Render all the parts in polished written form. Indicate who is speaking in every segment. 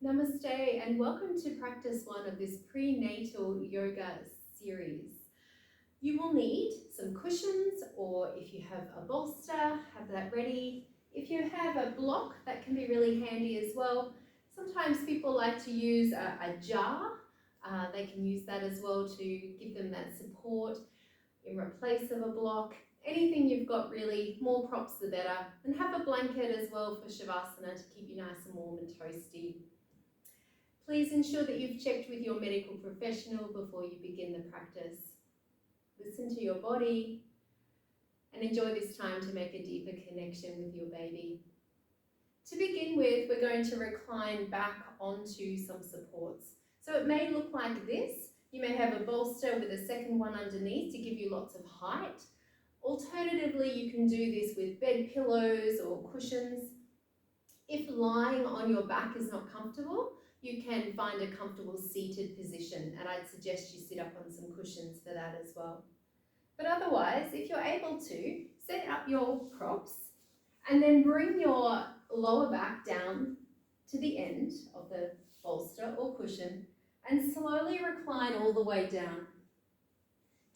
Speaker 1: Namaste and welcome to practice one of this prenatal yoga series. You will need some cushions, or if you have a bolster, have that ready. If you have a block, that can be really handy as well. Sometimes people like to use a jar. They can use that as well to give them that support in replace of a block. Anything you've got really, more props the better. And have a blanket as well for Shavasana to keep you nice and warm and toasty. Please ensure that you've checked with your medical professional before you begin the practice. Listen to your body and enjoy this time to make a deeper connection with your baby. To begin with, we're going to recline back onto some supports. So it may look like this. You may have a bolster with a second one underneath to give you lots of height. Alternatively, you can do this with bed pillows or cushions. If lying on your back is not comfortable, you can find a comfortable seated position, and I'd suggest you sit up on some cushions for that as well. But otherwise, if you're able to, set up your props and then bring your lower back down to the end of the bolster or cushion and slowly recline all the way down.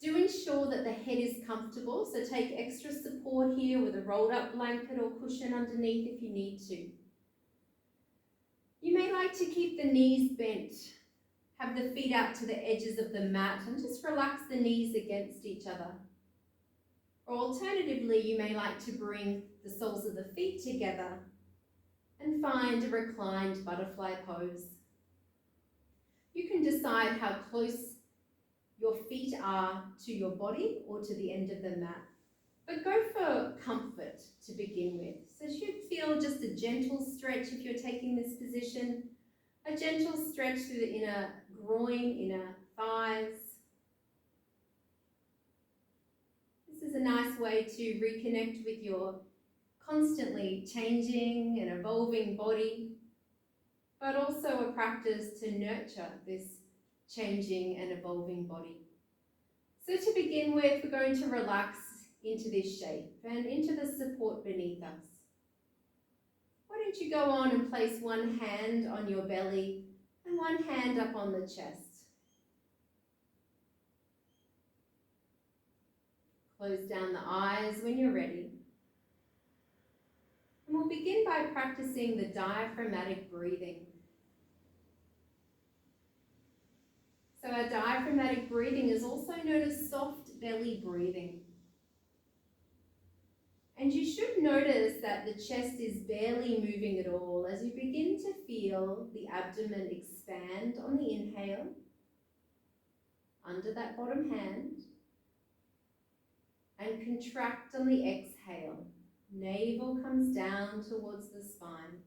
Speaker 1: Do ensure that the head is comfortable, so take extra support here with a rolled up blanket or cushion underneath if you need to. You may like to keep the knees bent, have the feet out to the edges of the mat and just relax the knees against each other. Or alternatively, you may like to bring the soles of the feet together and find a reclined butterfly pose. You can decide how close your feet are to your body or to the end of the mat, but go for comfort to begin with. So you should feel just a gentle stretch if you're taking this position, a gentle stretch through the inner groin, inner thighs. This is a nice way to reconnect with your constantly changing and evolving body, but also a practice to nurture this changing and evolving body. So to begin with, we're going to relax into this shape and into the support beneath us. Why don't you go on and place one hand on your belly and one hand up on the chest. Close down the eyes when you're ready. And we'll begin by practicing the diaphragmatic breathing. So our diaphragmatic breathing is also known as soft belly breathing. And you should notice that the chest is barely moving at all as you begin to feel the abdomen expand on the inhale, under that bottom hand, and contract on the exhale. Navel comes down towards the spine.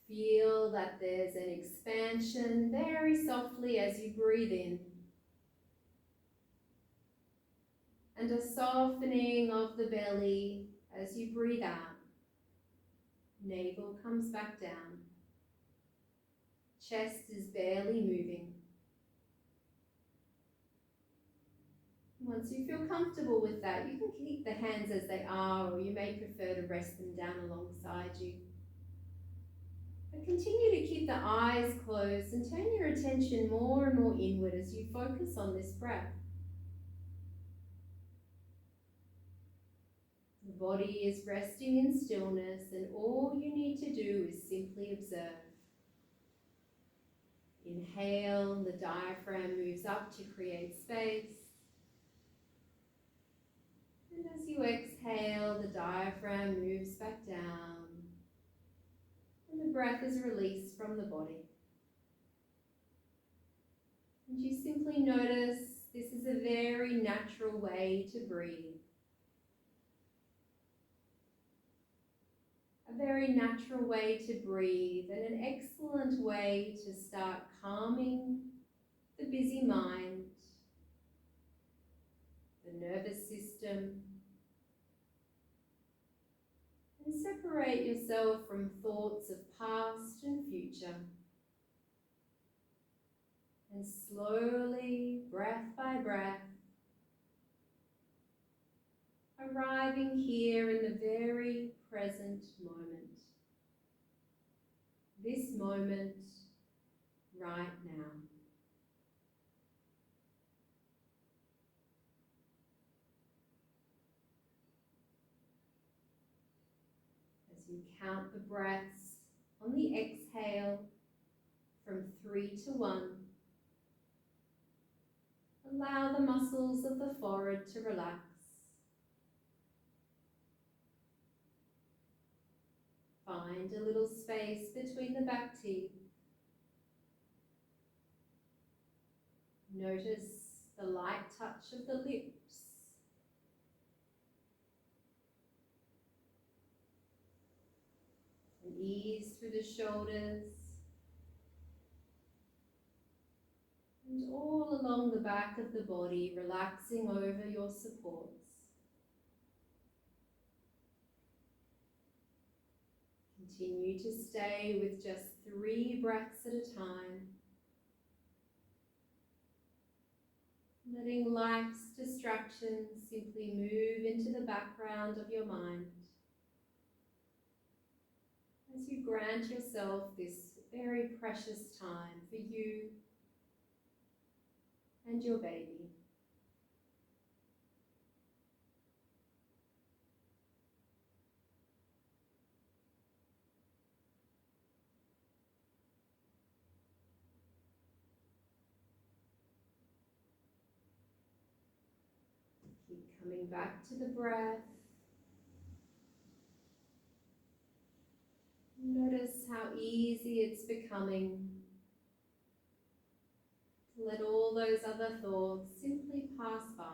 Speaker 1: Feel that there's an expansion very softly as you breathe in, and a softening of the belly as you breathe out. Navel comes back down. Chest is barely moving. Once you feel comfortable with that, you can keep the hands as they are, or you may prefer to rest them down alongside you. But continue to keep the eyes closed and turn your attention more and more inward as you focus on this breath. The body is resting in stillness, and all you need to do is simply observe. Inhale, the diaphragm moves up to create space. And as you exhale, the diaphragm moves back down, and the breath is released from the body. And you simply notice this is a very natural way to breathe. A very natural way to breathe, and an excellent way to start calming the busy mind, the nervous system, and separate yourself from thoughts of past and future. And slowly, breath by breath, arriving here in the very present moment. This moment right now. As you count the breaths on the exhale from 3 to 1, allow the muscles of the forehead to relax. Find a little space between the back teeth. Notice the light touch of the lips. And ease through the shoulders. And all along the back of the body, relaxing over your supports. Continue to stay with just 3 breaths at a time. Letting life's distractions simply move into the background of your mind. As you grant yourself this very precious time for you and your baby. Keep coming back to the breath. Notice how easy it's becoming to let all those other thoughts simply pass by.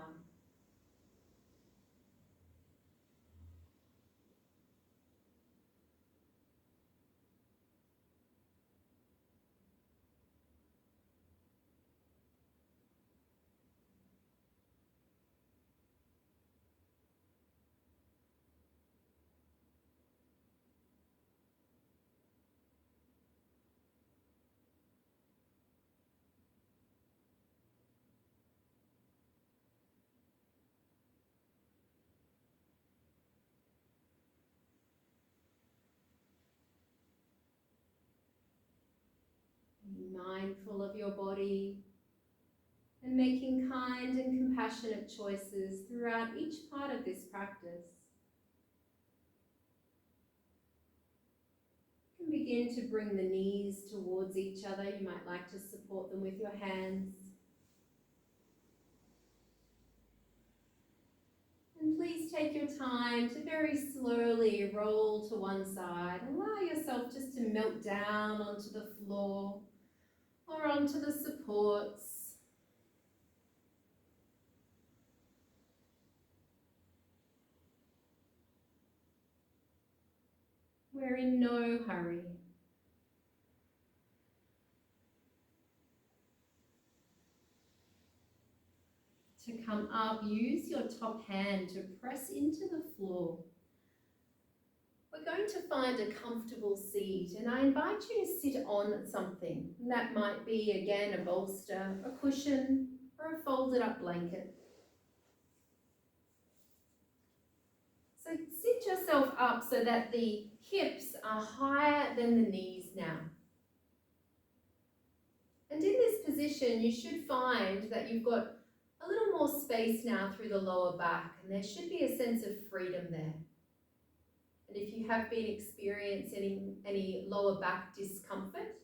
Speaker 1: Be mindful of your body and making kind and compassionate choices throughout each part of this practice. You can begin to bring the knees towards each other. You might like to support them with your hands. And please take your time to very slowly roll to one side. Allow yourself just to melt down onto the floor or onto the supports. We're in no hurry. To come up, use your top hand to press into the floor. We're going to find a comfortable seat, and I invite you to sit on something. That might be, again, a bolster, a cushion, or a folded up blanket. So sit yourself up so that the hips are higher than the knees now. And in this position, you should find that you've got a little more space now through the lower back, and there should be a sense of freedom there. And if you have been experiencing any lower back discomfort,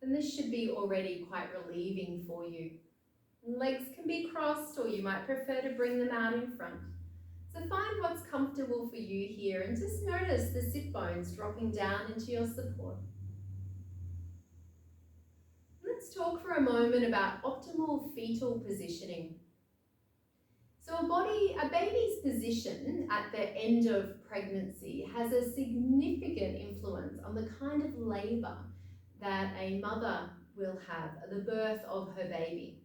Speaker 1: then this should be already quite relieving for you. And legs can be crossed, or you might prefer to bring them out in front. So find what's comfortable for you here and just notice the sit bones dropping down into your support. Let's talk for a moment about optimal fetal positioning. So a baby's position at the end of pregnancy has a significant influence on the kind of labour that a mother will have at the birth of her baby.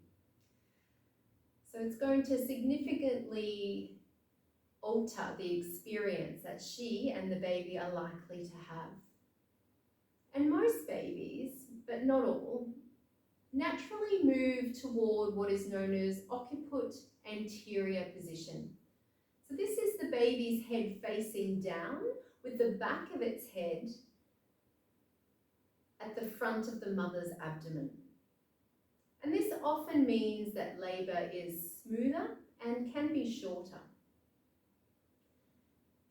Speaker 1: So it's going to significantly alter the experience that she and the baby are likely to have. And most babies, but not all, naturally move toward what is known as occiput anterior position. So this is the baby's head facing down with the back of its head at the front of the mother's abdomen. And this often means that labour is smoother and can be shorter.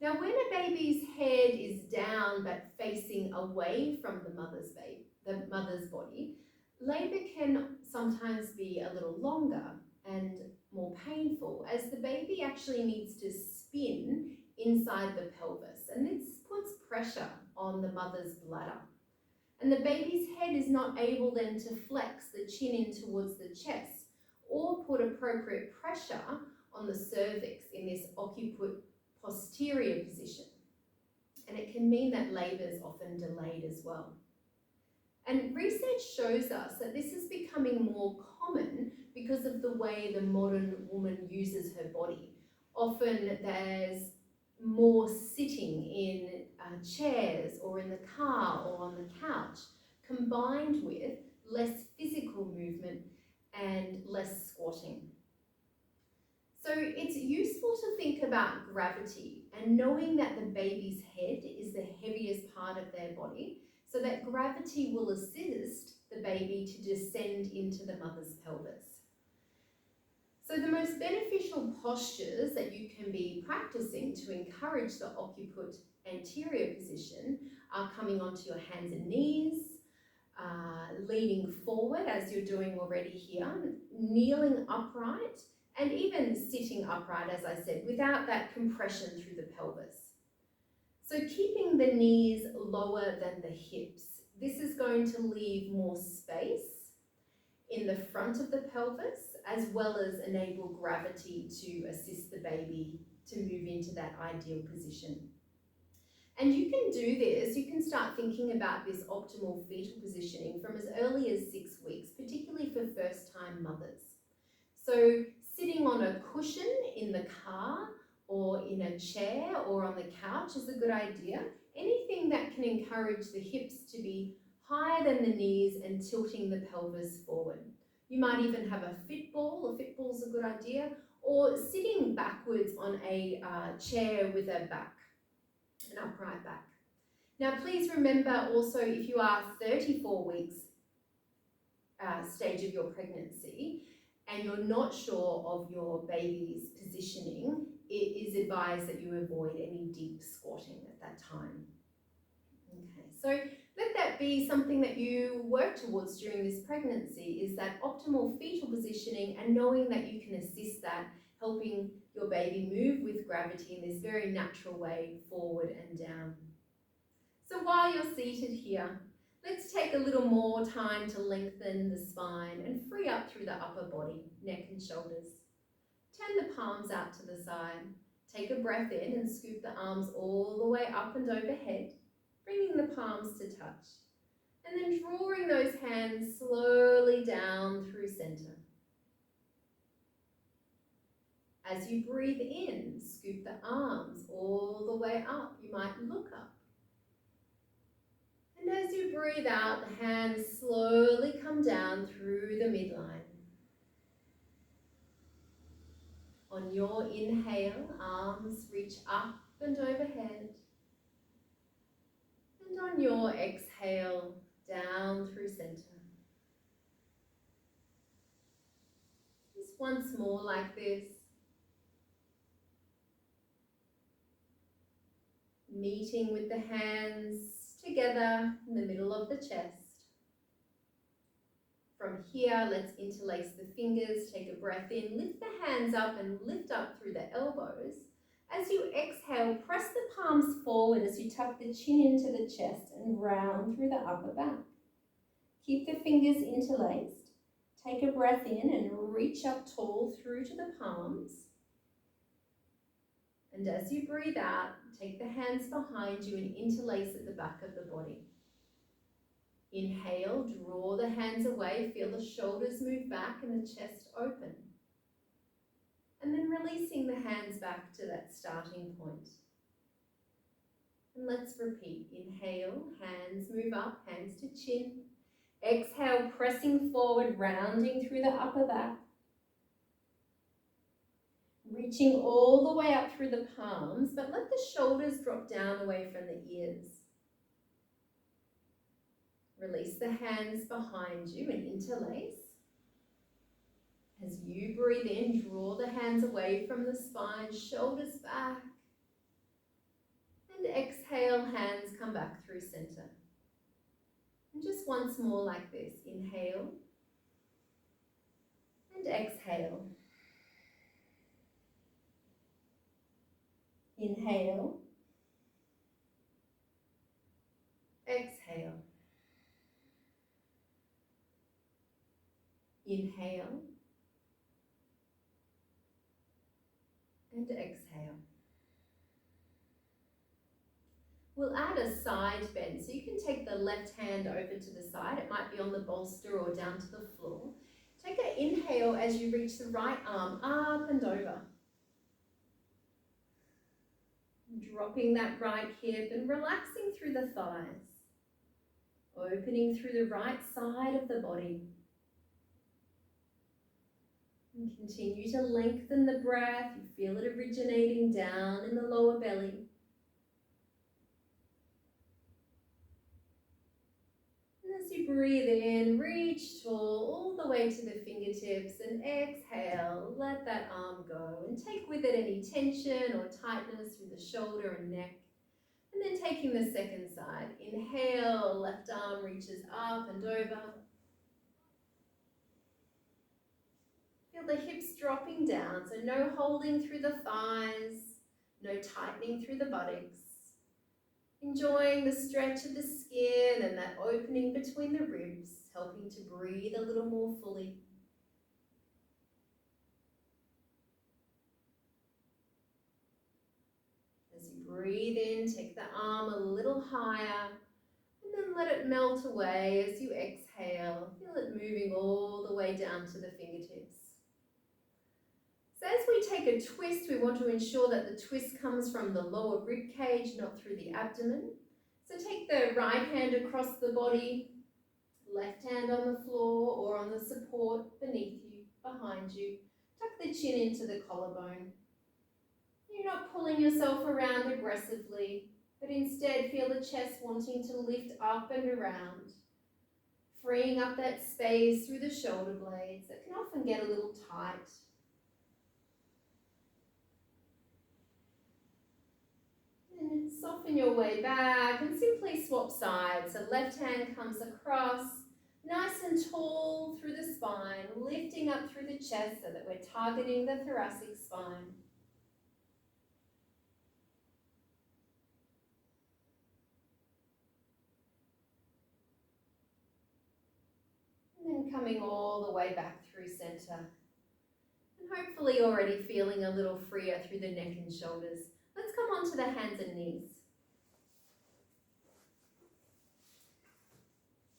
Speaker 1: Now, when a baby's head is down but facing away from the mother's body, labour can sometimes be a little longer and more painful, as the baby actually needs to spin inside the pelvis, and this puts pressure on the mother's bladder. And the baby's head is not able then to flex the chin in towards the chest or put appropriate pressure on the cervix in this occiput posterior position. And it can mean that labour is often delayed as well. And research shows us that this is becoming more common because of the way the modern woman uses her body. Often there's more sitting in chairs or in the car or on the couch, combined with less physical movement and less squatting. So it's useful to think about gravity and knowing that the baby's head is the heaviest part of their body, so that gravity will assist the baby to descend into the mother's pelvis. So the most beneficial postures that you can be practicing to encourage the occiput anterior position are coming onto your hands and knees, leaning forward as you're doing already here, kneeling upright, and even sitting upright, as I said, without that compression through the pelvis. So keeping the knees lower than the hips. This is going to leave more space in the front of the pelvis, as well as enable gravity to assist the baby to move into that ideal position. And you can do this, you can start thinking about this optimal fetal positioning from as early as 6 weeks, particularly for first-time mothers. So sitting on a cushion in the car or in a chair or on the couch is a good idea. Anything that can encourage the hips to be higher than the knees and tilting the pelvis forward. You might even have a fit ball. A fit ball is a good idea, or sitting backwards on a chair with a back, an upright back. Now please remember also, if you are 34 weeks stage of your pregnancy and you're not sure of your baby's positioning, it is advised that you avoid any deep squatting at that time. Okay, so let that be something that you work towards during this pregnancy, is that optimal fetal positioning and knowing that you can assist that, helping your baby move with gravity in this very natural way forward and down. So while you're seated here, let's take a little more time to lengthen the spine and free up through the upper body, neck and shoulders. Turn the palms out to the side. Take a breath in and scoop the arms all the way up and overhead, bringing the palms to touch. And then drawing those hands slowly down through center. As you breathe in, scoop the arms all the way up. You might look up. And as you breathe out, the hands slowly come down through the midline. On your inhale, arms reach up and overhead. And on your exhale, down through center. Just once more like this. Meeting with the hands together in the middle of the chest. From here, let's interlace the fingers, take a breath in, lift the hands up and lift up through the elbows. As you exhale, press the palms forward as you tuck the chin into the chest and round through the upper back. Keep the fingers interlaced. Take a breath in and reach up tall through to the palms. And as you breathe out, take the hands behind you and interlace at the back of the body. Inhale, draw the hands away, feel the shoulders move back and the chest open. And then releasing the hands back to that starting point. And let's repeat. Inhale, hands move up, hands to chin. Exhale, pressing forward, rounding through the upper back. Reaching all the way up through the palms, but let the shoulders drop down away from the ears. Release the hands behind you and interlace. As you breathe in, draw the hands away from the spine, shoulders back. And exhale, hands come back through center. And just once more like this. Inhale and exhale. Inhale. Exhale. Inhale. And exhale. We'll add a side bend. So you can take the left hand over to the side. It might be on the bolster or down to the floor. Take an inhale as you reach the right arm up and over. Dropping that right hip and relaxing through the thighs. Opening through the right side of the body. And continue to lengthen the breath. You feel it originating down in the lower belly. And as you breathe in, reach tall all the way to the fingertips and exhale, let that arm go and take with it any tension or tightness through the shoulder and neck. And then taking the second side, inhale, left arm reaches up and over. Feel the hips dropping down, so no holding through the thighs, no tightening through the buttocks. Enjoying the stretch of the skin and that opening between the ribs, helping to breathe a little more fully. As you breathe in, take the arm a little higher and then let it melt away as you exhale. Feel it moving all the way down to the fingertips. So as we take a twist, we want to ensure that the twist comes from the lower rib cage, not through the abdomen. So take the right hand across the body, left hand on the floor or on the support beneath you, behind you. Tuck the chin into the collarbone. You're not pulling yourself around aggressively, but instead feel the chest wanting to lift up and around, freeing up that space through the shoulder blades that can often get a little tight. And soften your way back and simply swap sides. So left hand comes across, nice and tall through the spine, lifting up through the chest so that we're targeting the thoracic spine. And then coming all the way back through center. And hopefully already feeling a little freer through the neck and shoulders. Let's come on to the hands and knees.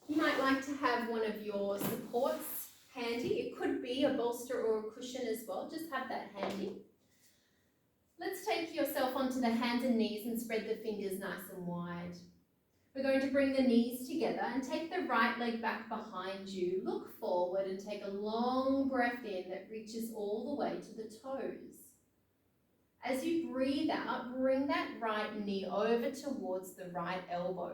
Speaker 1: You might like to have one of your supports handy. It could be a bolster or a cushion as well. Just have that handy. Let's take yourself onto the hands and knees and spread the fingers nice and wide. We're going to bring the knees together and take the right leg back behind you. Look forward and take a long breath in that reaches all the way to the toes. As you breathe out, bring that right knee over towards the right elbow.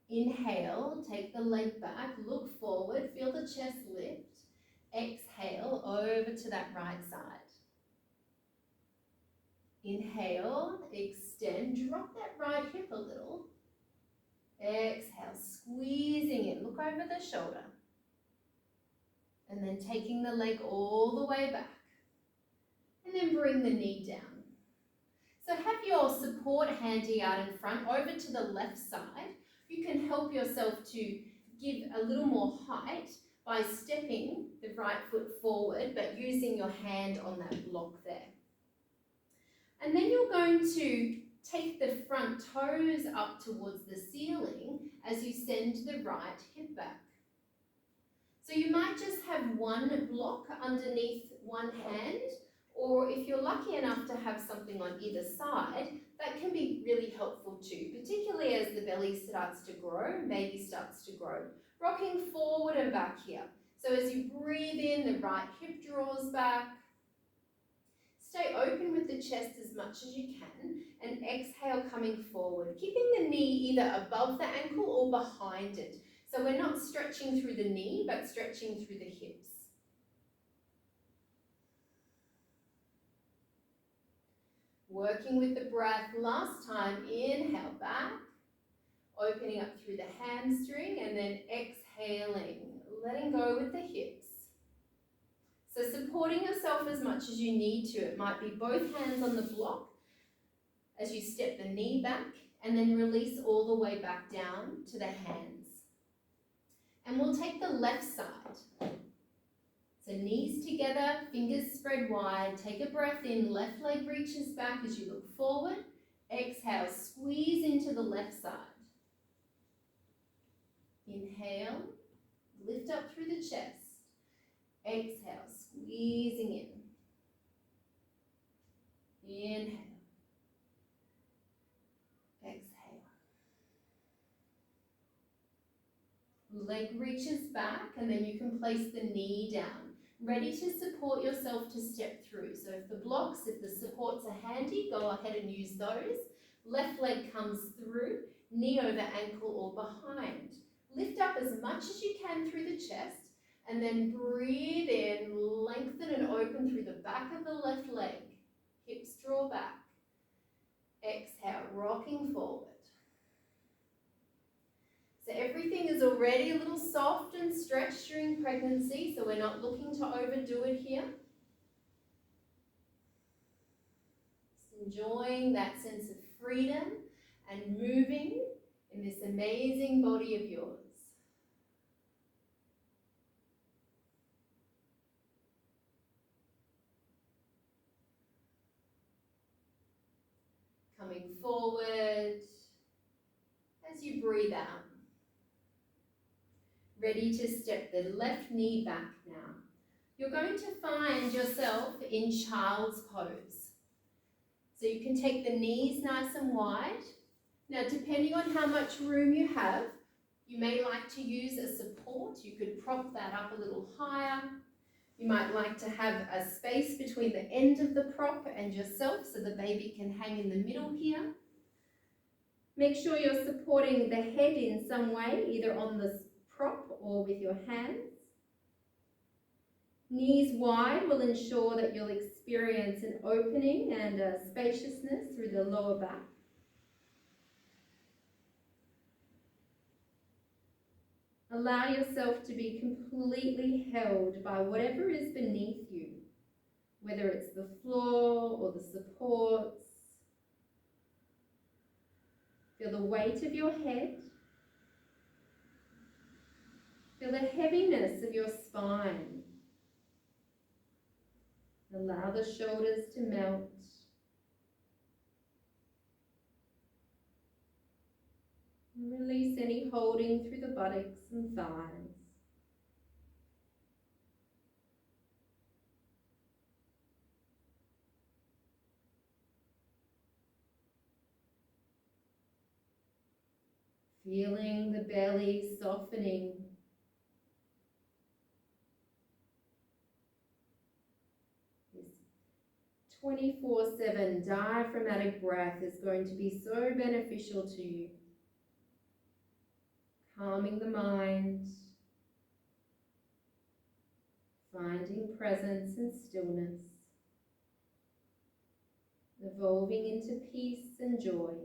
Speaker 1: Inhale, take the leg back, look forward, feel the chest lift. Exhale, over to that right side. Inhale, extend, drop that right hip a little. Exhale, squeezing in, look over the shoulder. And then taking the leg all the way back. And then bring the knee down. So have your support handy out in front, over to the left side. You can help yourself to give a little more height by stepping the right foot forward, but using your hand on that block there. And then you're going to take the front toes up towards the ceiling as you send the right hip back. So you might just have one block underneath one hand, or if you're lucky enough to have something on either side, that can be really helpful too, particularly as the belly starts to grow, baby starts to grow. Rocking forward and back here. So as you breathe in, the right hip draws back. Stay open with the chest as much as you can and exhale coming forward, keeping the knee either above the ankle or behind it. So we're not stretching through the knee, but stretching through the hips. Working with the breath last time, inhale back, opening up through the hamstring and then exhaling, letting go with the hips. So supporting yourself as much as you need to. It might be both hands on the block as you step the knee back and then release all the way back down to the hands. And we'll take the left side. So knees together, fingers spread wide. Take a breath in, left leg reaches back as you look forward. Exhale, squeeze into the left side. Inhale, lift up through the chest. Exhale, squeezing in. Inhale. Exhale. Leg reaches back and then you can place the knee down. Ready to support yourself to step through. So if the supports are handy, go ahead and use those. Left leg comes through, knee over ankle or behind. Lift up as much as you can through the chest and then breathe in, lengthen and open through the back of the left leg. Hips draw back. Exhale, rocking forward. So everything is already a little soft and stretched during pregnancy, so we're not looking to overdo it here. Just enjoying that sense of freedom and moving in this amazing body of yours. Coming forward as you breathe out. Ready to step the left knee back now. You're going to find yourself in child's pose. So you can take the knees nice and wide. Now, depending on how much room you have, you may like to use a support. You could prop that up a little higher. You might like to have a space between the end of the prop and yourself so the baby can hang in the middle here. Make sure you're supporting the head in some way, either on the prop or with your hands. Knees wide will ensure that you'll experience an opening and a spaciousness through the lower back. Allow yourself to be completely held by whatever is beneath you, whether it's the floor or the supports. Feel the weight of your head. Feel the heaviness of your spine. Allow the shoulders to melt. Release any holding through the buttocks and thighs. Feeling the belly softening. This 24/7 diaphragmatic breath is going to be so beneficial to you. Calming the mind, finding presence and stillness, evolving into peace and joy.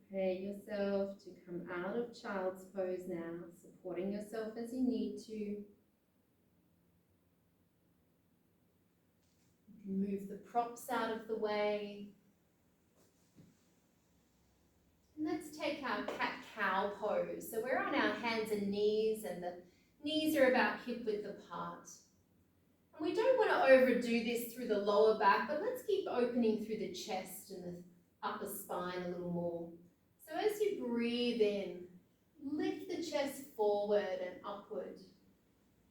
Speaker 1: Prepare yourself to come out of child's pose now, supporting yourself as you need to. You can move the props out of the way. And let's take our cat-cow pose. So we're on our hands and knees, and the knees are about hip-width apart. And we don't want to overdo this through the lower back, but let's keep opening through the chest and the upper spine a little more. So as you breathe in, lift the chest forward and upward.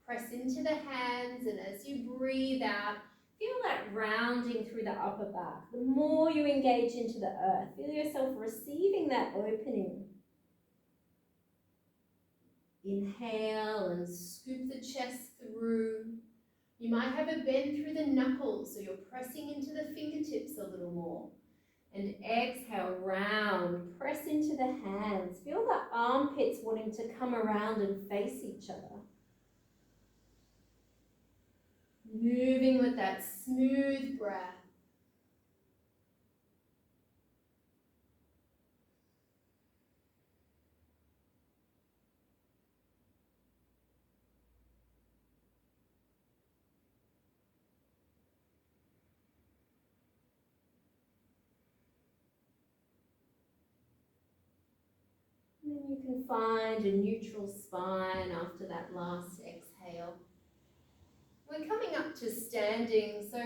Speaker 1: Press into the hands, and as you breathe out, feel that rounding through the upper back. The more you engage into the earth, feel yourself receiving that opening. Inhale and scoop the chest through. You might have a bend through the knuckles, so you're pressing into the fingertips a little more. And exhale, round, press into the hands. Feel the armpits wanting to come around and face each other. Moving with that smooth breath. And then you can find a neutral spine after that last exhale. We're coming up to standing, so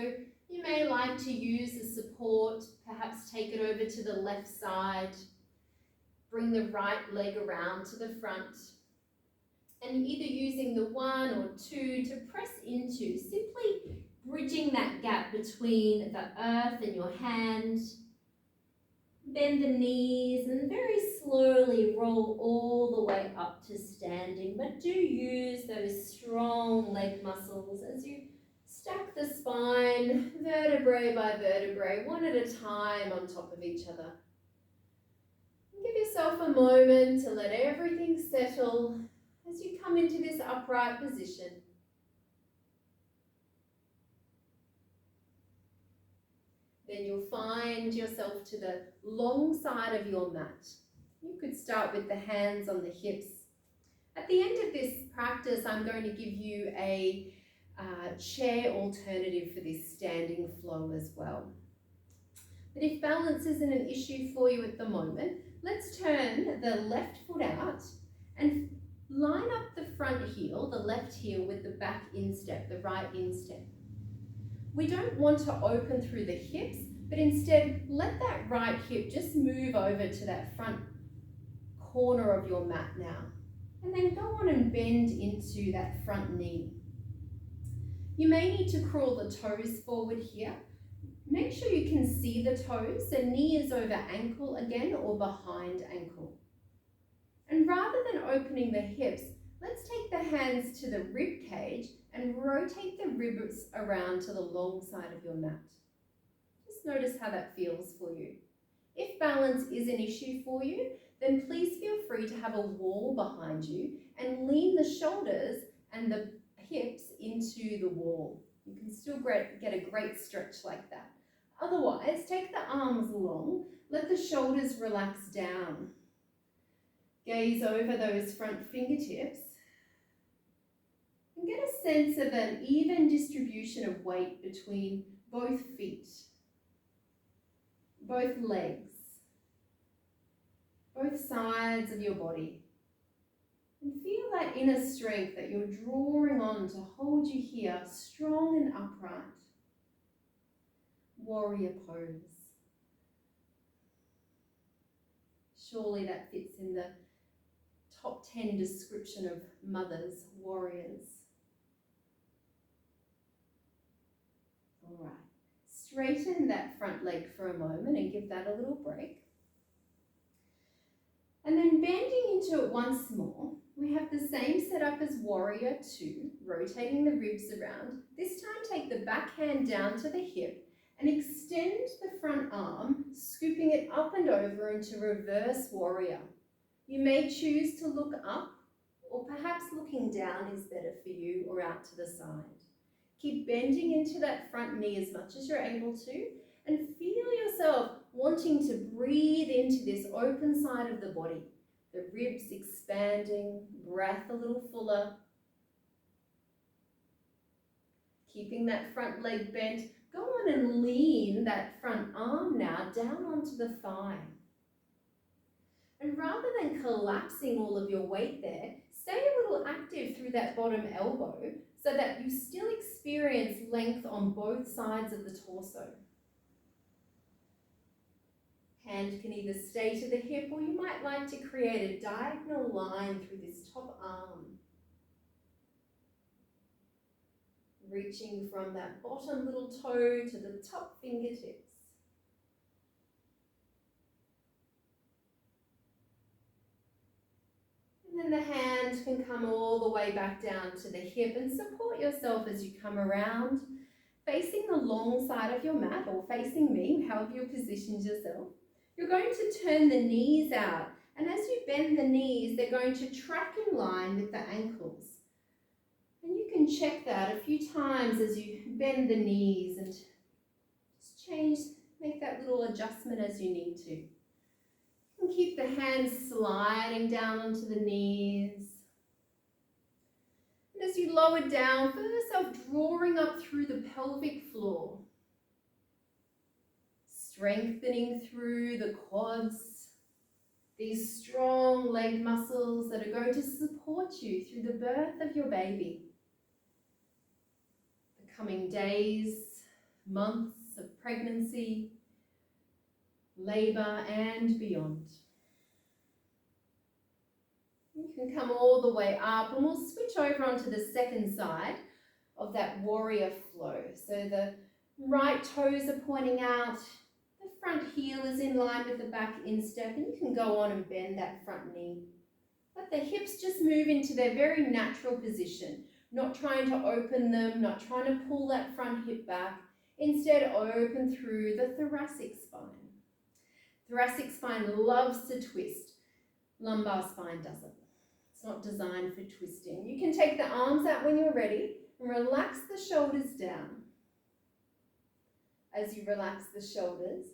Speaker 1: you may like to use the support, perhaps take it over to the left side, bring the right leg around to the front, and either using the 1 or 2 to press into, simply bridging that gap between the earth and your hand. Bend the knees and very slowly roll all the way up to standing, but do use those strong leg muscles as you stack the spine vertebrae by vertebrae, one at a time on top of each other. And give yourself a moment to let everything settle as you come into this upright position. Then you'll find yourself to the long side of your mat. You could start with the hands on the hips. At the end of this practice, I'm going to give you a chair alternative for this standing flow as well. But if balance isn't an issue for you at the moment, let's turn the left foot out and line up the front heel, the left heel, with the back instep, the right instep. We don't want to open through the hips, but instead let that right hip just move over to that front corner of your mat now. And then go on and bend into that front knee. You may need to crawl the toes forward here. Make sure you can see the toes, so knee is over ankle again or behind ankle. And rather than opening the hips, let's take the hands to the rib cage and rotate the ribs around to the long side of your mat. Just notice how that feels for you. If balance is an issue for you, then please feel free to have a wall behind you and lean the shoulders and the hips into the wall. You can still get a great stretch like that. Otherwise, take the arms long, let the shoulders relax down. Gaze over those front fingertips and get a sense of an even distribution of weight between both feet, both legs, both sides of your body. And feel that inner strength that you're drawing on to hold you here, strong and upright. Warrior pose. Surely that fits in the top 10 description of mothers, warriors. All right, straighten that front leg for a moment and give that a little break. And then bending into it once more, we have the same setup as warrior 2, rotating the ribs around. This time take the back hand down to the hip and extend the front arm, scooping it up and over into reverse warrior. You may choose to look up, or perhaps looking down is better for you, or out to the side. Keep bending into that front knee as much as you're able to, and feel yourself wanting to breathe into this open side of the body. The ribs expanding, breath a little fuller. Keeping that front leg bent, go on and lean that front arm now down onto the thigh. And rather than collapsing all of your weight there, stay a little active through that bottom elbow so that you still experience length on both sides of the torso. Hand can either stay to the hip, or you might like to create a diagonal line through this top arm, reaching from that bottom little toe to the top fingertips. And then the hand can come all the way back down to the hip and support yourself as you come around, facing the long side of your mat or facing me, however you positioned yourself. You're going to turn the knees out, and as you bend the knees, they're going to track in line with the ankles. And you can check that a few times as you bend the knees and just change, make that little adjustment as you need to. And keep the hands sliding down onto the knees. And as you lower down, feel yourself drawing up through the pelvic floor. Strengthening through the quads, these strong leg muscles that are going to support you through the birth of your baby. The coming days, months of pregnancy, labour and beyond. You can come all the way up, and we'll switch over onto the second side of that warrior flow. So the right toes are pointing out, the front heel is in line with the back instep, and you can go on and bend that front knee. Let the hips just move into their very natural position, not trying to open them, not trying to pull that front hip back. Instead, open through the thoracic spine. Thoracic spine loves to twist. Lumbar spine doesn't. It's not designed for twisting. You can take the arms out when you're ready and relax the shoulders down. As you relax the shoulders,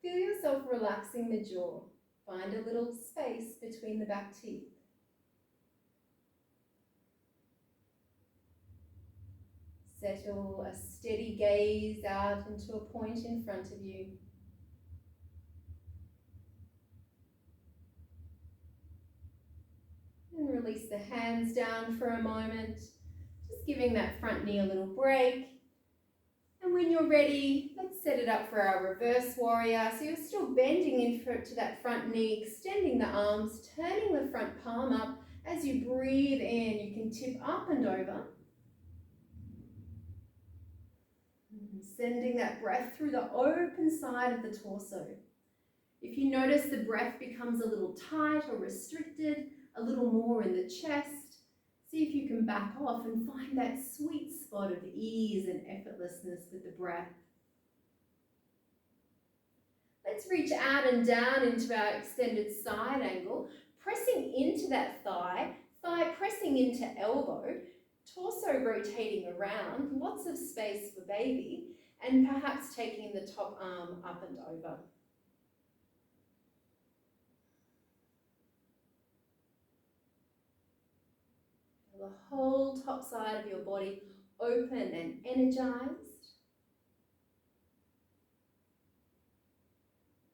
Speaker 1: feel yourself relaxing the jaw. Find a little space between the back teeth. Settle a steady gaze out into a point in front of you. And release the hands down for a moment, just giving that front knee a little break. And when you're ready, let's set it up for our reverse warrior. So you're still bending in to that front knee, extending the arms, turning the front palm up. As you breathe in, you can tip up and over. Sending that breath through the open side of the torso. If you notice the breath becomes a little tight or restricted, a little more in the chest, see if you can back off and find that sweet spot of ease and effortlessness with the breath. Let's reach out and down into our extended side angle, pressing into that thigh pressing into elbow, torso rotating around, lots of space for baby, and perhaps taking the top arm up and over. The whole top side of your body open and energized.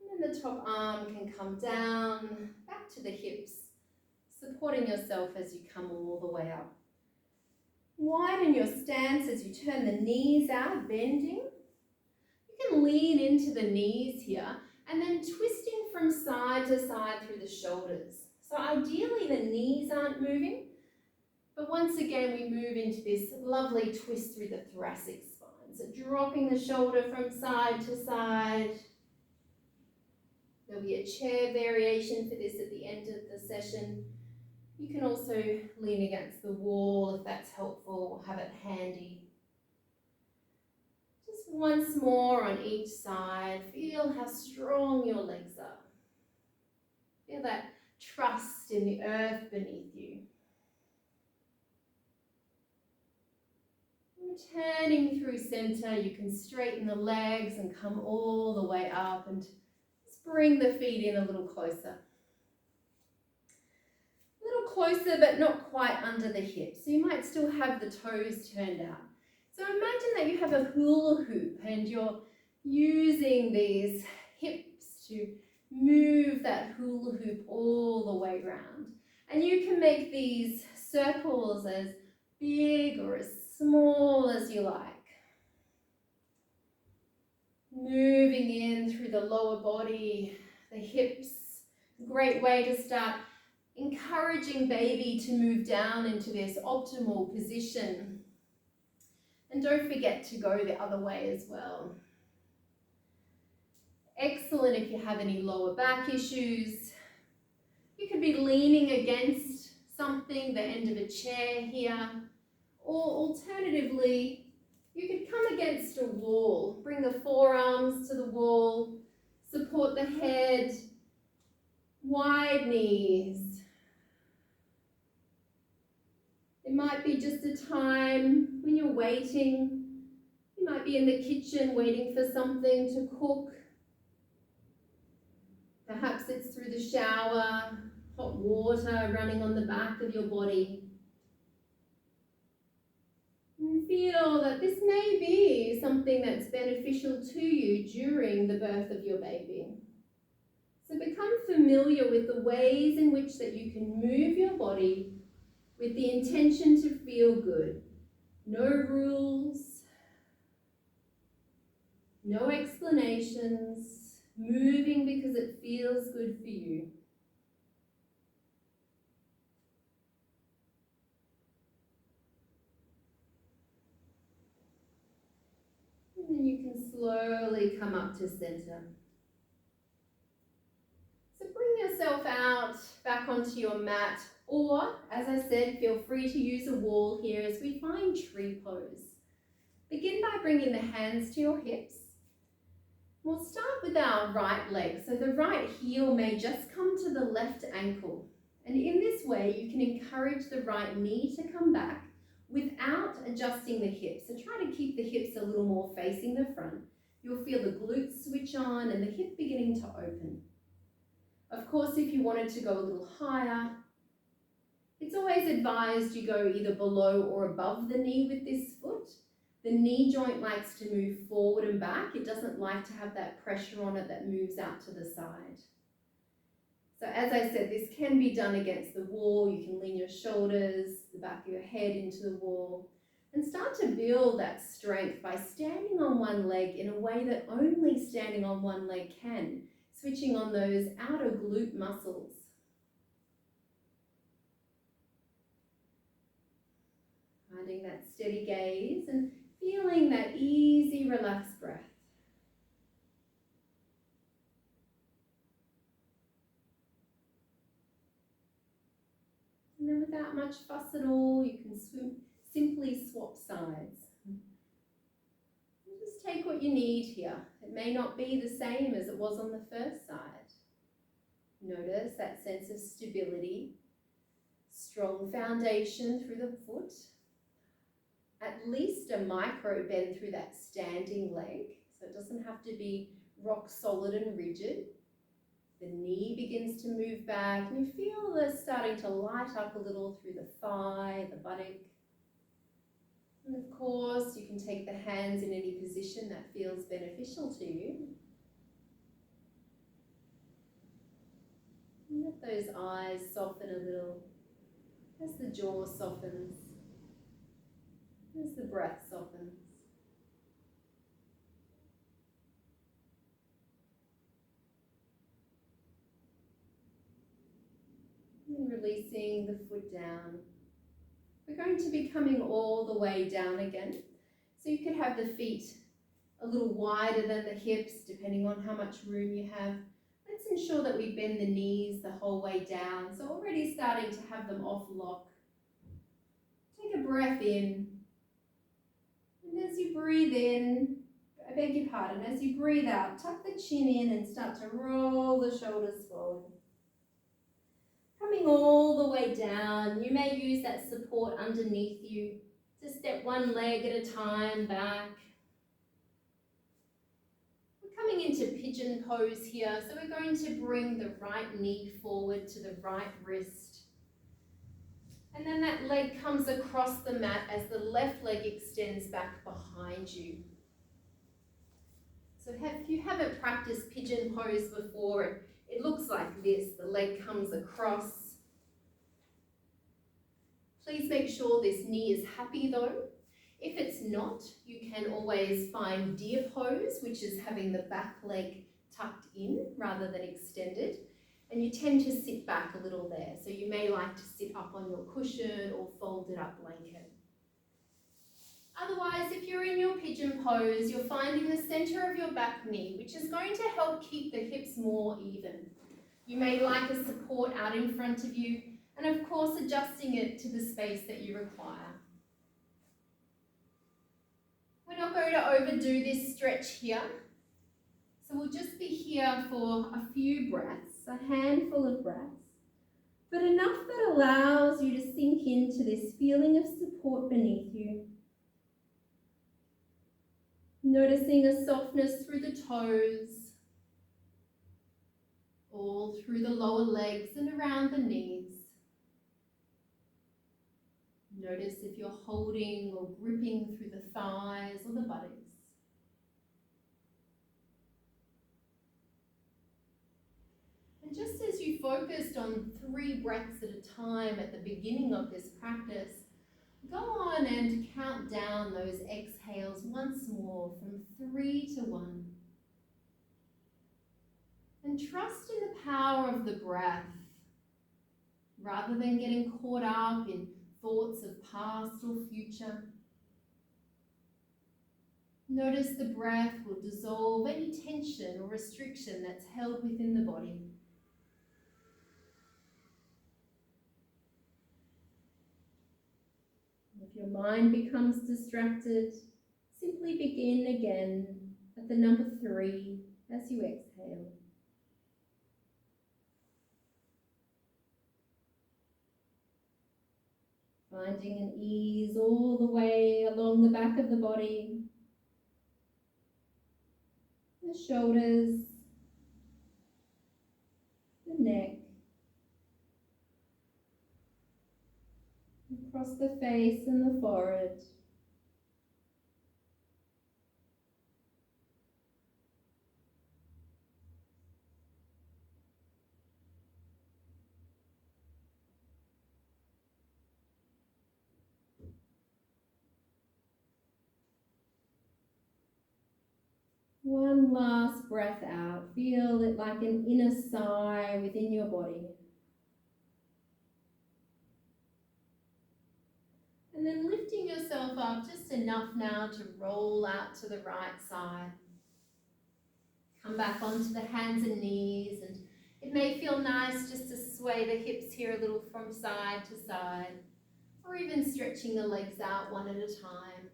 Speaker 1: And then the top arm can come down, back to the hips, supporting yourself as you come all the way up. Widen your stance as you turn the knees out, bending. You can lean into the knees here and then twisting from side to side through the shoulders. So ideally the knees aren't moving, but once again we move into this lovely twist through the thoracic spine. So dropping the shoulder from side to side. There'll be a chair variation for this at the end of the session. You can also lean against the wall if that's helpful, or have it handy. Just once more on each side. Feel how strong your legs are. Feel that trust in the earth beneath you. Returning through center, you can straighten the legs and come all the way up and just bring the feet in a little closer. A little closer, but not quite under the hips. So you might still have the toes turned out. So imagine that you have a hula hoop and you're using these hips to move that hula hoop all the way around. And you can make these circles as big or as small as you like. Moving in through the lower body, the hips. Great way to start encouraging baby to move down into this optimal position. And don't forget to go the other way as well. Excellent if you have any lower back issues. You could be leaning against something, the end of a chair here, or alternatively, you could come against a wall. Bring the forearms to the wall, support the head, wide knees. It might be just a time when you're waiting. You might be in the kitchen waiting for something to cook. Perhaps it's through the shower, hot water running on the back of your body. And feel that this may be something that's beneficial to you during the birth of your baby. So become familiar with the ways in which that you can move your body with the intention to feel good. No rules, no explanations, moving because it feels good for you. And then you can slowly come up to center. So bring yourself out, back onto your mat, or, as I said, feel free to use a wall here as we find tree pose. Begin by bringing the hands to your hips. We'll start with our right leg, so the right heel may just come to the left ankle. And in this way, you can encourage the right knee to come back without adjusting the hips. So try to keep the hips a little more facing the front. You'll feel the glutes switch on and the hip beginning to open. Of course, if you wanted to go a little higher, it's always advised you go either below or above the knee with this foot. The knee joint likes to move forward and back. It doesn't like to have that pressure on it that moves out to the side. So as I said, this can be done against the wall. You can lean your shoulders, the back of your head into the wall, and start to build that strength by standing on one leg in a way that only standing on one leg can, switching on those outer glute muscles. Finding that steady gaze and feeling that easy, relaxed breath. And then without much fuss at all, you can simply swap sides. Just take what you need here. It may not be the same as it was on the first side. Notice that sense of stability, strong foundation through the foot, at least a micro bend through that standing leg, so it doesn't have to be rock solid and rigid. The knee begins to move back, and you feel this starting to light up a little through the thigh, the buttock. And of course, you can take the hands in any position that feels beneficial to you. And let those eyes soften a little as the jaw softens, as the breath softens. And releasing the foot down. We're going to be coming all the way down again. So you could have the feet a little wider than the hips, depending on how much room you have. Let's ensure that we bend the knees the whole way down. So already starting to have them off lock. Take a breath in. And as you breathe in, I beg your pardon, as you breathe out, tuck the chin in and start to roll the shoulders forward. Coming all the way down, you may use that support underneath you to step one leg at a time back. We're coming into pigeon pose here, so we're going to bring the right knee forward to the right wrist. And then that leg comes across the mat as the left leg extends back behind you. So if you haven't practiced pigeon pose before, it looks like this. The leg comes across. Please make sure this knee is happy though. If it's not, you can always find deer pose, which is having the back leg tucked in rather than extended, and you tend to sit back a little there. So you may like to sit up on your cushion or folded up blanket. Otherwise, if you're in your pigeon pose, you're finding the center of your back knee, which is going to help keep the hips more even. You may like a support out in front of you, and of course adjusting it to the space that you require. We're not going to overdo this stretch here, so we'll just be here for a few breaths, a handful of breaths, but enough that allows you to sink into this feeling of support beneath you. Noticing a softness through the toes, all through the lower legs and around the knees. Notice if you're holding or gripping through the thighs or the buttocks. And just as you focused on 3 breaths at a time at the beginning of this practice, go on and count down those exhales once more from 3 to 1. And trust in the power of the breath, rather than getting caught up in thoughts of past or future. Notice the breath will dissolve any tension or restriction that's held within the body. If your mind becomes distracted, simply begin again at the number 3 as you exhale. Finding an ease all the way along the back of the body, the shoulders, the neck, across the face and the forehead. One last breath out. Feel it like an inner sigh within your body. And then lifting yourself up just enough now to roll out to the right side. Come back onto the hands and knees, and it may feel nice just to sway the hips here a little from side to side, or even stretching the legs out one at a time.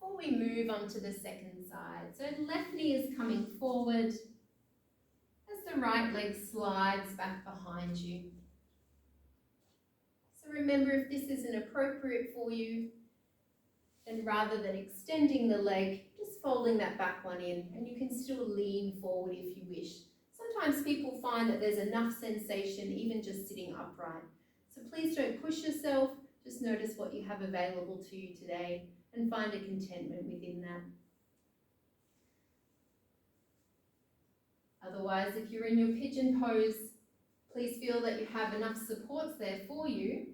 Speaker 1: Before we move on to the second side, so left knee is coming forward as the right leg slides back behind you. So remember, if this isn't appropriate for you, then rather than extending the leg, just folding that back one in, and you can still lean forward if you wish. Sometimes people find that there's enough sensation even just sitting upright. So please don't push yourself, just notice what you have available to you today and find a contentment within that. Otherwise, if you're in your pigeon pose, please feel that you have enough supports there for you.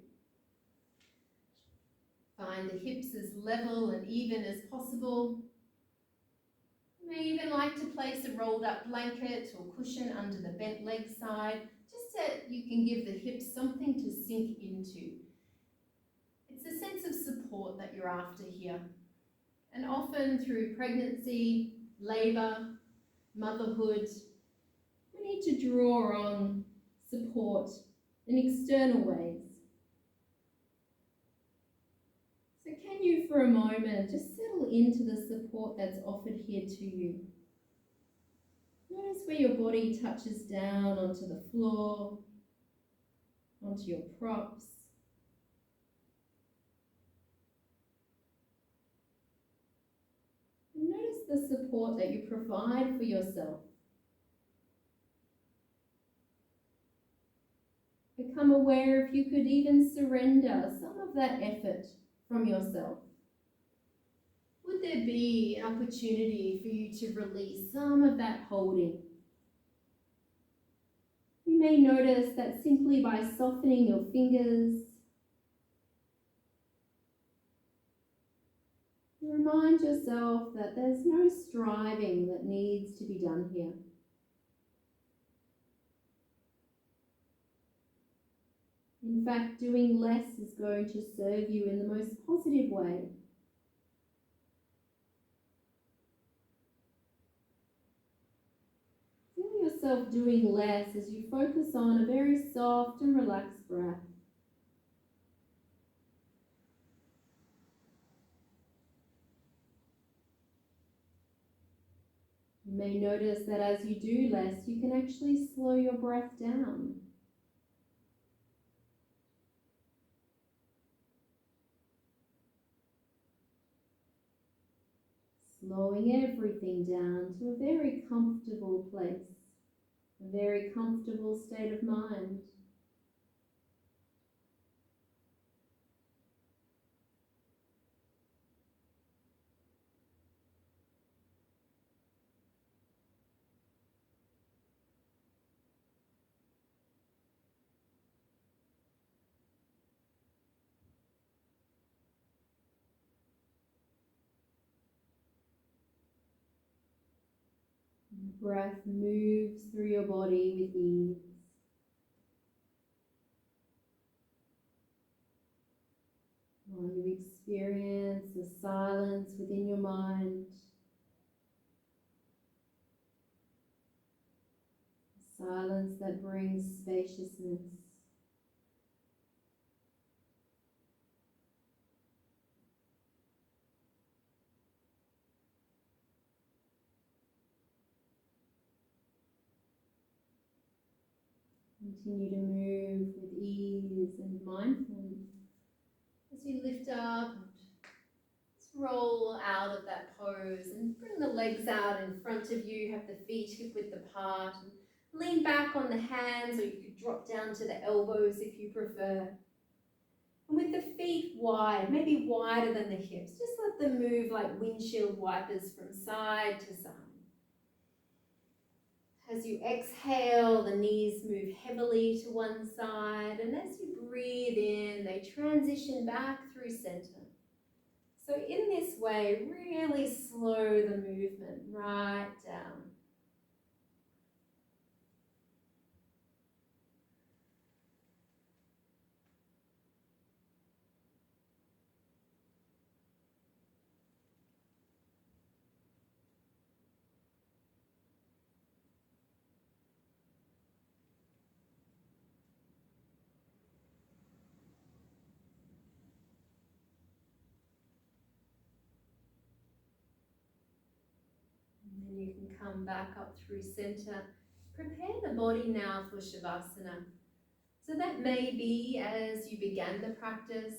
Speaker 1: Find the hips as level and even as possible. You may even like to place a rolled up blanket or cushion under the bent leg side, just so you can give the hips something to sink into. It's a sense of support that you're after here. And often through pregnancy, labour, motherhood, we need to draw on support in external ways. So can you, for a moment, just settle into the support that's offered here to you? Notice where your body touches down onto the floor, onto your props. And notice the support that you provide for yourself. Become aware if you could even surrender some of that effort from yourself. Would there be an opportunity for you to release some of that holding? You may notice that simply by softening your fingers, remind yourself that there's no striving that needs to be done here. In fact, doing less is going to serve you in the most positive way. Feel yourself doing less as you focus on a very soft and relaxed breath. You may notice that as you do less, you can actually slow your breath down. Slowing everything down to a very comfortable place, a very comfortable state of mind. The breath moves through your body with ease. While you experience the silence within your mind, silence that brings spaciousness. Continue to move with ease and mindfulness as you lift up and roll out of that pose and bring the legs out in front of you. Have the feet hip width apart. And lean back on the hands, or you could drop down to the elbows if you prefer. And with the feet wide, maybe wider than the hips, just let them move like windshield wipers from side to side. As you exhale, the knees move heavily to one side, and as you breathe in, they transition back through center. So in this way, really slow the movement right down. And then you can come back up through center. Prepare the body now for Shavasana. So that may be as you began the practice.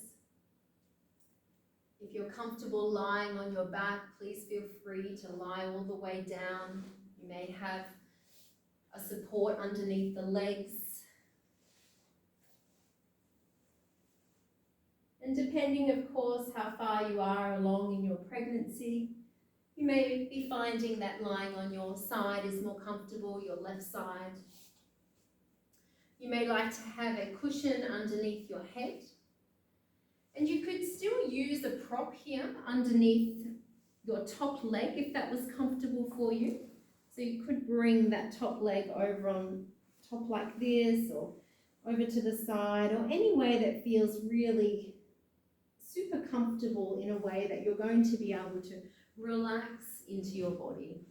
Speaker 1: If you're comfortable lying on your back, please feel free to lie all the way down. You may have a support underneath the legs. And depending, of course, how far you are along in your pregnancy, you may be finding that lying on your side is more comfortable, your left side. You may like to have a cushion underneath your head. And you could still use a prop here underneath your top leg if that was comfortable for you. So you could bring that top leg over on top like this, or over to the side, or any way that feels really super comfortable in a way that you're going to be able to relax into your body.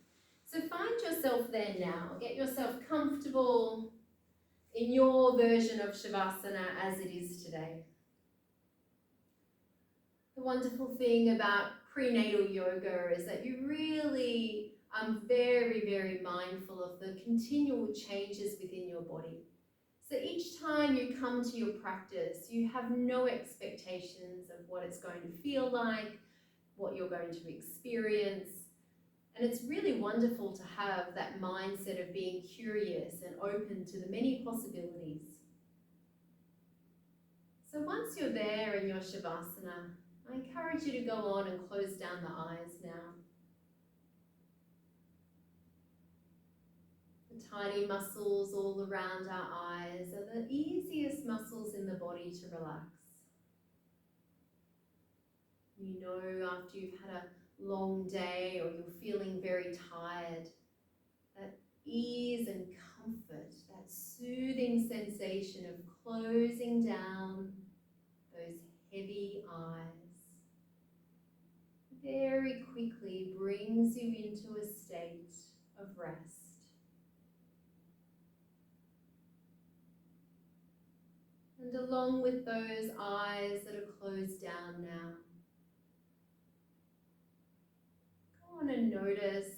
Speaker 1: So find yourself there now. Get yourself comfortable in your version of Shavasana as it is today. The wonderful thing about prenatal yoga is that you really are very, very mindful of the continual changes within your body. So each time you come to your practice, you have no expectations of what it's going to feel like, what you're going to experience. And it's really wonderful to have that mindset of being curious and open to the many possibilities. So once you're there in your Shavasana, I encourage you to go on and close down the eyes now. The tiny muscles all around our eyes are the easiest muscles in the body to relax. You know, after you've had a long day or you're feeling very tired, that ease and comfort, that soothing sensation of closing down those heavy eyes very quickly brings you into a state of rest. And along with those eyes that are closed down now, go on and notice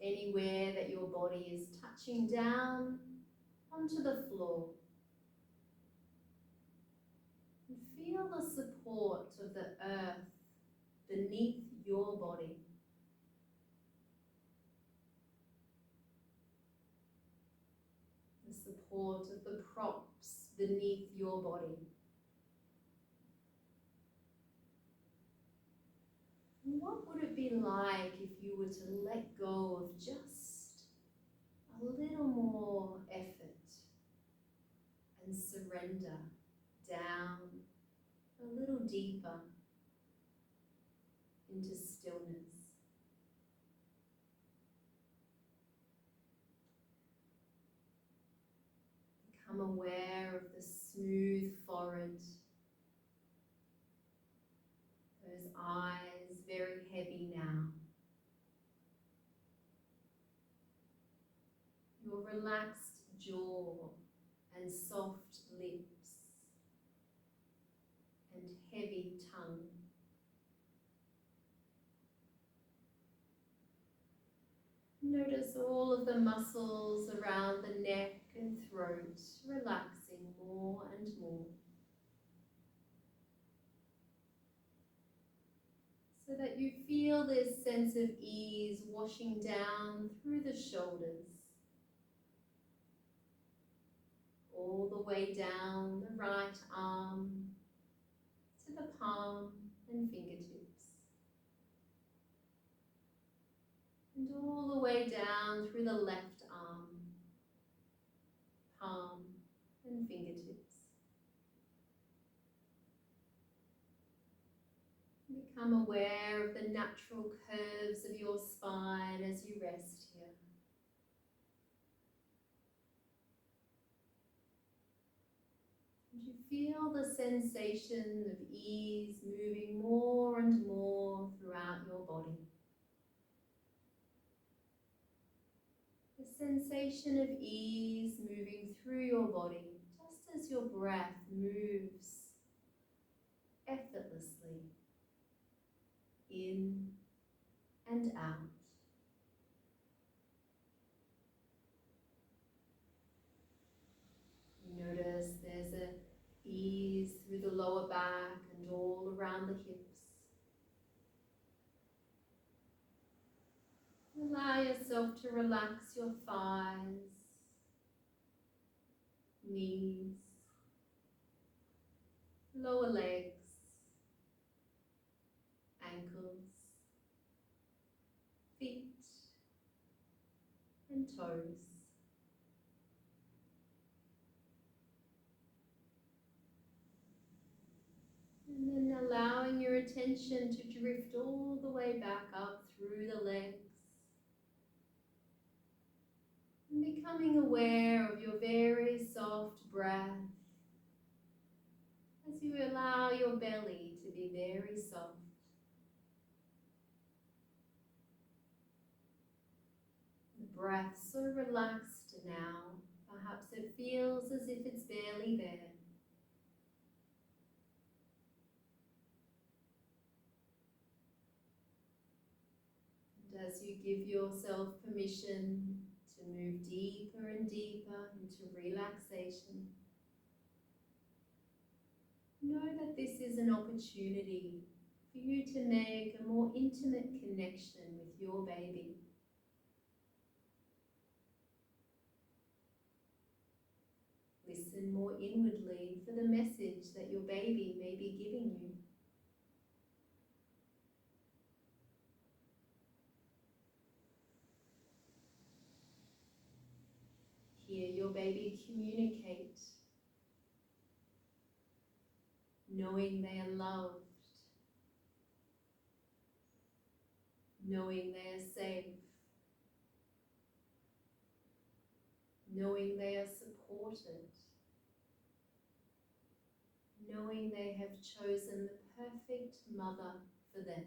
Speaker 1: anywhere that your body is touching down onto the floor. And feel the support of the earth beneath your body. The support of the props beneath your body. And what would it be like if you were to let go of just a little more effort and surrender down a little deeper into stillness? Become aware of the smooth forehead, those eyes very heavy now. Your relaxed jaw and soft lips and heavy tongue. Notice all of the muscles around the neck and throat relaxing more and more, so that you feel this sense of ease washing down through the shoulders, all the way down the right arm to the palm and fingertips, and all the way down through the left arm, palm and fingertips. Become aware of the natural curves of your spine as you rest here. And you feel the sensation of ease moving more and more throughout your body. The sensation of ease moving through your body, just as your breath moves effortlessly in and out. You notice there's a ease through the lower back and all around the hips. Allow yourself to relax your thighs, knees, lower legs, ankles, feet and toes. And then allowing your attention to drift all the way back up through the legs. And becoming aware of your very soft breath as you allow your belly to be very soft. The breath so relaxed now, perhaps it feels as if it's barely there. And as you give yourself permission to move deeper and deeper into relaxation, know that this is an opportunity for you to make a more intimate connection with your baby. Listen more inwardly for the message that your baby may be giving you. Hear your baby communicate, knowing they are loved knowing they are safe, knowing they are supported, knowing they have chosen the perfect mother for them.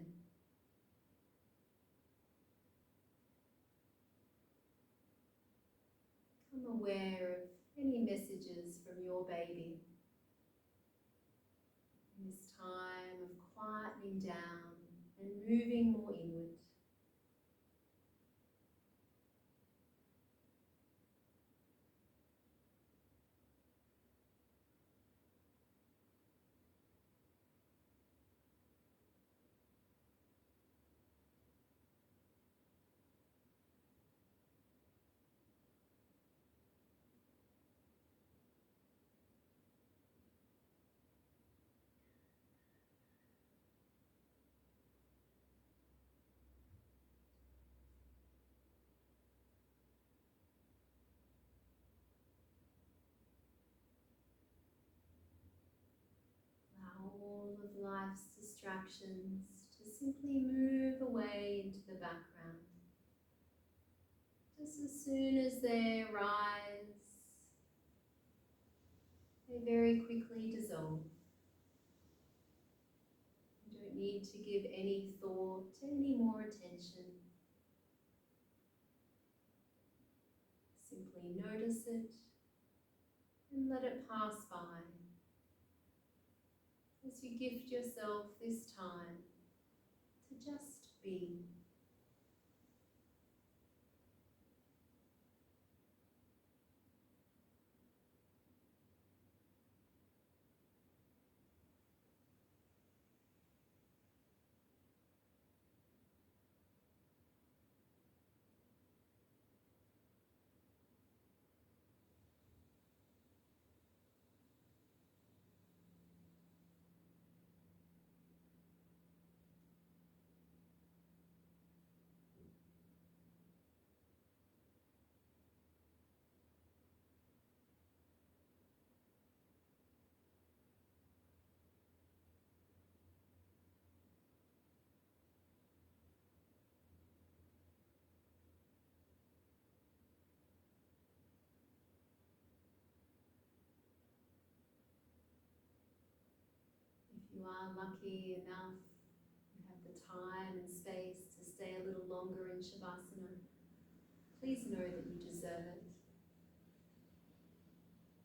Speaker 1: Become aware of any messages from your baby in this time of quietening down and moving more inward. Allow all of life's distractions to simply move away into the background. Just as soon as they arise, they very quickly dissolve. You don't need to give any thought, any more attention. Simply notice it and let it pass by as you gift yourself this time to just be. If you are lucky enough, you have the time and space to stay a little longer in Shavasana, please know that you deserve it.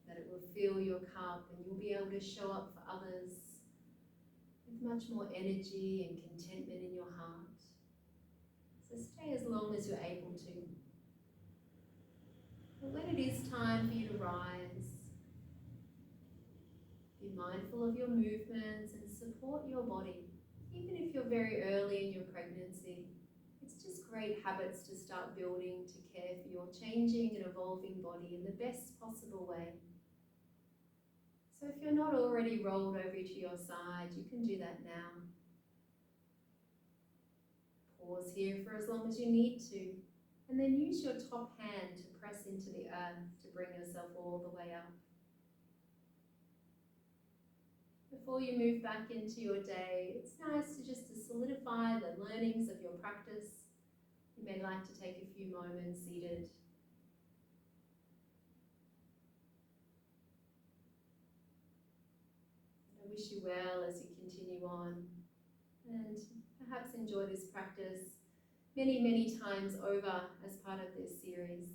Speaker 1: That it will fill your cup and you'll be able to show up for others with much more energy and contentment in your heart. So stay as long as you're able to. But when it is time for you to rise, be mindful of your movements and support your body. Even if you're very early in your pregnancy, it's just great habits to start building to care for your changing and evolving body in the best possible way. So if you're not already rolled over to your side, you can do that now. Pause here for as long as you need to, and then use your top hand to press into the earth to bring yourself all the way up. Before you move back into your day, it's nice to solidify the learnings of your practice. You may like to take a few moments seated. I wish you well as you continue on, and perhaps enjoy this practice many, many times over as part of this series.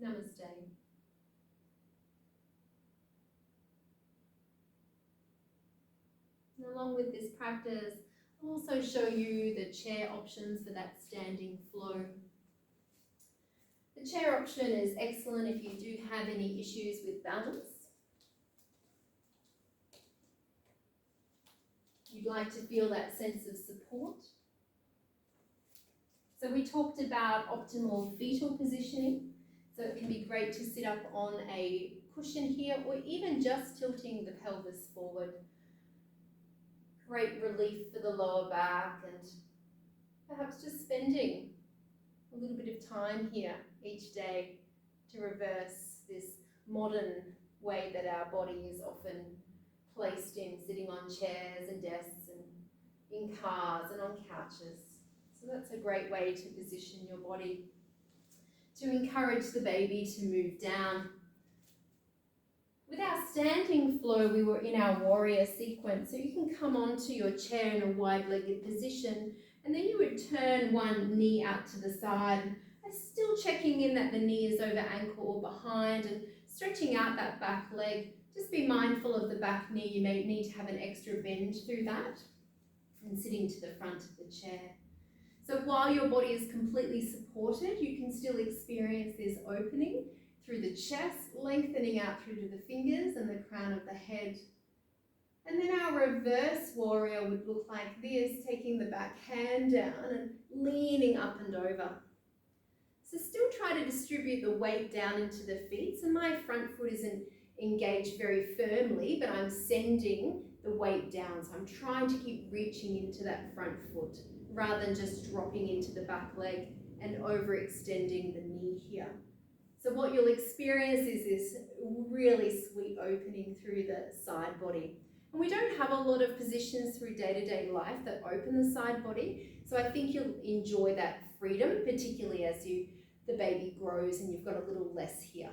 Speaker 1: Namaste. And along with this practice, I'll also show you the chair options for that standing flow. The chair option is excellent if you do have any issues with balance. You'd like to feel that sense of support. So we talked about optimal fetal positioning. So it can be great to sit up on a cushion here or even just tilting the pelvis forward. Great relief for the lower back and perhaps just spending a little bit of time here each day to reverse this modern way that our body is often placed in, sitting on chairs and desks and in cars and on couches. So that's a great way to position your body to encourage the baby to move down. With our standing flow, we were in our warrior sequence, so you can come onto your chair in a wide-legged position, and then you would turn one knee out to the side, and still checking in that the knee is over ankle or behind, and stretching out that back leg. Just be mindful of the back knee. You may need to have an extra bend through that, and sitting to the front of the chair. So while your body is completely supported, you can still experience this opening through the chest, lengthening out through to the fingers and the crown of the head. And then our reverse warrior would look like this, taking the back hand down and leaning up and over. So still try to distribute the weight down into the feet. So my front foot isn't engaged very firmly, but I'm sending the weight down. So I'm trying to keep reaching into that front foot rather than just dropping into the back leg and overextending the knee here. So what you'll experience is this really sweet opening through the side body. And we don't have a lot of positions through day-to-day life that open the side body, so I think you'll enjoy that freedom, particularly as the baby grows and you've got a little less here.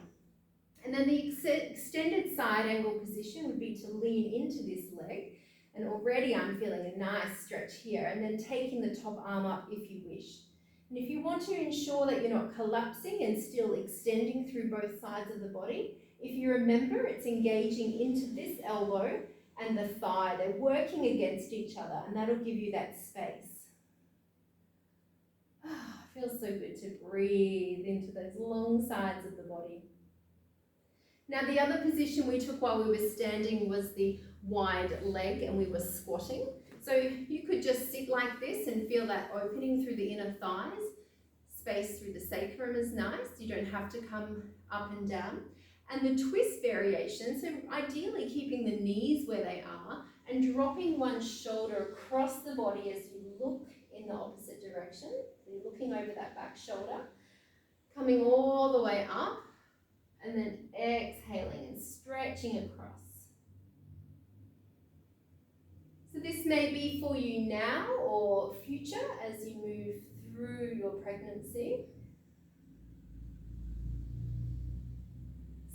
Speaker 1: And then the extended side angle position would be to lean into this leg, and already I'm feeling a nice stretch here, and then taking the top arm up if you wish. And if you want to ensure that you're not collapsing and still extending through both sides of the body, if you remember, it's engaging into this elbow and the thigh. They're working against each other, and that'll give you that space. Feels so good to breathe into those long sides of the body. Now, the other position we took while we were standing was the wide leg, and we were squatting. So you could just sit like this and feel that opening through the inner thighs. Space through the sacrum is nice. You don't have to come up and down. And the twist variation, so ideally keeping the knees where they are and dropping one shoulder across the body as you look in the opposite direction. So you're looking over that back shoulder, coming all the way up, and then exhaling and stretching across. So this may be for you now or future as you move through your pregnancy.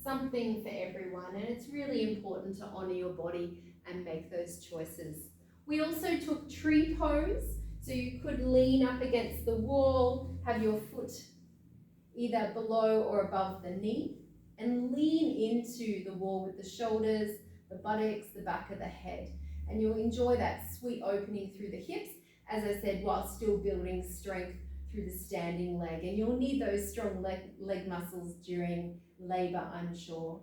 Speaker 1: Something for everyone, and it's really important to honour your body and make those choices. We also took tree pose, so you could lean up against the wall, have your foot either below or above the knee, and lean into the wall with the shoulders, the buttocks, the back of the head. And you'll enjoy that sweet opening through the hips, as I said, while still building strength through the standing leg. And you'll need those strong leg muscles during labour, I'm sure.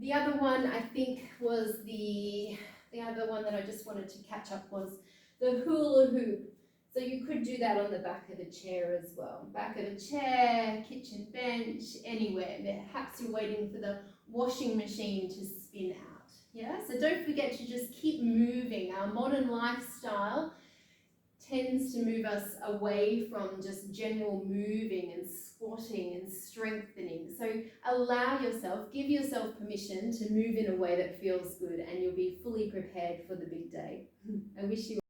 Speaker 1: The other one I think was the other one that I just wanted to catch up was the hula hoop. So you could do that on the back of a chair as well. Back of a chair, kitchen bench, anywhere. Perhaps you're waiting for the washing machine to spin out. Yeah, so don't forget to just keep moving. Our modern lifestyle tends to move us away from just general moving and squatting and strengthening. So allow yourself, give yourself permission to move in a way that feels good, and you'll be fully prepared for the big day. I wish you